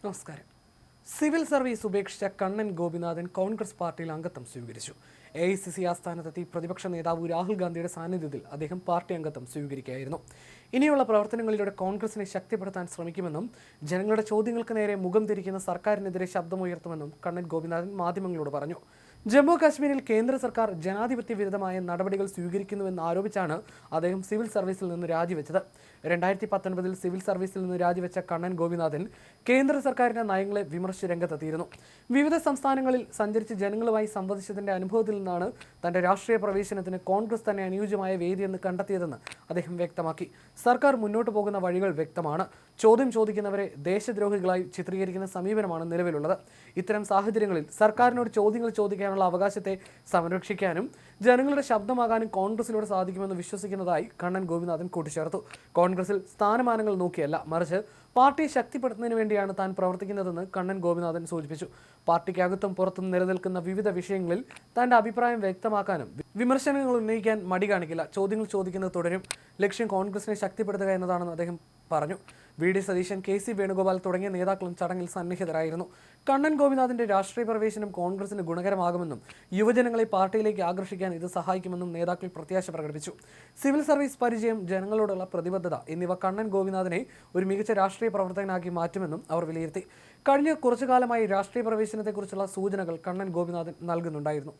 നമസ്കാരം. Civil service ഉപേക്ഷിച്ച കണ്ണൻ ഗോപിനാഥൻ കോൺഗ്രസ് പാർട്ടിയിൽ അംഗത്വം സ്വീകരിച്ചു. AICC ആസ്ഥാനത്തെത്തി പ്രതിപക്ഷ നേതാവ് രാഹുൽ ഗാന്ധിയുടെ സാന്നിധ്യത്തിൽ അദ്ദേഹം പാർട്ടി അംഗത്വം സ്വീകരിക്കുകയായിരുന്നു. ഇനിയുള്ള പ്രവർത്തനങ്ങളിലൂടെ കോൺഗ്രസിനെ ശക്തിപ്പെടുത്താൻ ശ്രമിക്കുമെന്നും ജനങ്ങളുടെ ചോദ്യങ്ങൾക്ക് നേരെ മുഖം തിരിക്കുന്ന സർക്കാരിനെതിരെ ശബ്ദമുയർത്തുമെന്നും കണ്ണൻ ഗോപിനാഥൻ മാധ്യമങ്ങളോട് പറഞ്ഞു. ജമ്മു കാശ്മീരിൽ കേന്ദ്ര സർക്കാർ ജനാധിപത്യ വിരുദ്ധമായ നടപടികൾ സ്വീകരിക്കുന്നുവെന്ന് ആരോപിച്ചാണ് അദ്ദേഹം സിവിൽ സർവീസിൽ നിന്ന് രാജിവെച്ചത്. 2019 സിവിൽ സർവീസിൽ നിന്ന് രാജിവെച്ച കണ്ണൻ ഗോപിനാഥൻ കേന്ദ്ര സർക്കാരിന്റെ നയങ്ങളെ വിമർശിച്ച് രംഗത്തെത്തിയിരുന്നു. വിവിധ സംസ്ഥാനങ്ങളിൽ സഞ്ചരിച്ച് ജനങ്ങളുമായി സംവദിച്ചതിന്റെ അനുഭവത്തിൽ നിന്നാണ് തന്റെ രാഷ്ട്രീയ പ്രവേശനത്തിന് കോൺഗ്രസ് തന്നെ അനുയോജ്യമായ വേദിയെന്ന് കണ്ടെത്തിയതെന്ന് അദ്ദേഹം വ്യക്തമാക്കി. സർക്കാർ മുന്നോട്ട് പോകുന്ന വഴികൾ വ്യക്തമാണ്. ചോദ്യം ചോദിക്കുന്നവരെ ദേശദ്രോഹികളായി ചിത്രീകരിക്കുന്ന സമീപനമാണ് നിലവിലുള്ളത്. ഇത്തരം സാഹചര്യങ്ങളിൽ സർക്കാരിനോട് ചോദ്യങ്ങൾ ചോദിക്കാനുള്ള അവകാശത്തെ സംരക്ഷിക്കാനും ജനങ്ങളുടെ ശബ്ദമാകാനും കോൺഗ്രസിലൂടെ സാധിക്കുമെന്ന് വിശ്വസിക്കുന്നതായി കണ്ണൻ ഗോപിനാഥൻ കൂട്ടിച്ചേർത്തു. കോൺഗ്രസിൽ സ്ഥാനമാനങ്ങൾ നോക്കിയല്ല, മറിച്ച് പാർട്ടിയെ ശക്തിപ്പെടുത്തുന്നതിന് വേണ്ടിയാണ് താൻ പ്രവർത്തിക്കുന്നതെന്ന് കണ്ണൻ ഗോപിനാഥൻ സൂചിപ്പിച്ചു. പാർട്ടിക്കകത്തും പുറത്തും നിലനിൽക്കുന്ന വിവിധ വിഷയങ്ങളിൽ തന്റെ അഭിപ്രായം വ്യക്തമാക്കാനും വിമർശനങ്ങൾ ഉന്നയിക്കാൻ മടി കാണിക്കില്ല. ചോദ്യങ്ങൾ ചോദിക്കുന്നത് തുടരും. ലക്ഷ്യം കോൺഗ്രസിനെ ശക്തിപ്പെടുത്തുക എന്നതാണെന്ന് അദ്ദേഹം പറഞ്ഞു. VD സതീശൻ, KC വേണുഗോപാൽ തുടങ്ങിയ നേതാക്കളും ചടങ്ങിൽ സന്നിഹിതരായിരുന്നു. കണ്ണൻ ഗോപിനാഥിന്റെ രാഷ്ട്രീയ പ്രവേശനം കോൺഗ്രസിന് ഗുണകരമാകുമെന്നും യുവജനങ്ങളെ പാർട്ടിയിലേക്ക് ആകർഷിക്കാൻ ഇത് സഹായിക്കുമെന്നും നേതാക്കൾ പ്രത്യാശ പ്രകടിപ്പിച്ചു. സിവിൽ സർവീസ് പരിചയം, ജനങ്ങളോടുള്ള പ്രതിബദ്ധത എന്നിവ കണ്ണൻ ഗോപിനാഥിനെ ഒരു മികച്ച രാഷ്ട്രീയ പ്രവർത്തകനാക്കി മാറ്റുമെന്നും അവർ വിലയിരുത്തി. കഴിഞ്ഞ കുറച്ചു കാലമായി രാഷ്ട്രീയ പ്രവേശനത്തെക്കുറിച്ചുള്ള സൂചനകൾ കണ്ണൻ ഗോപിനാഥൻ നൽകുന്നുണ്ടായിരുന്നു.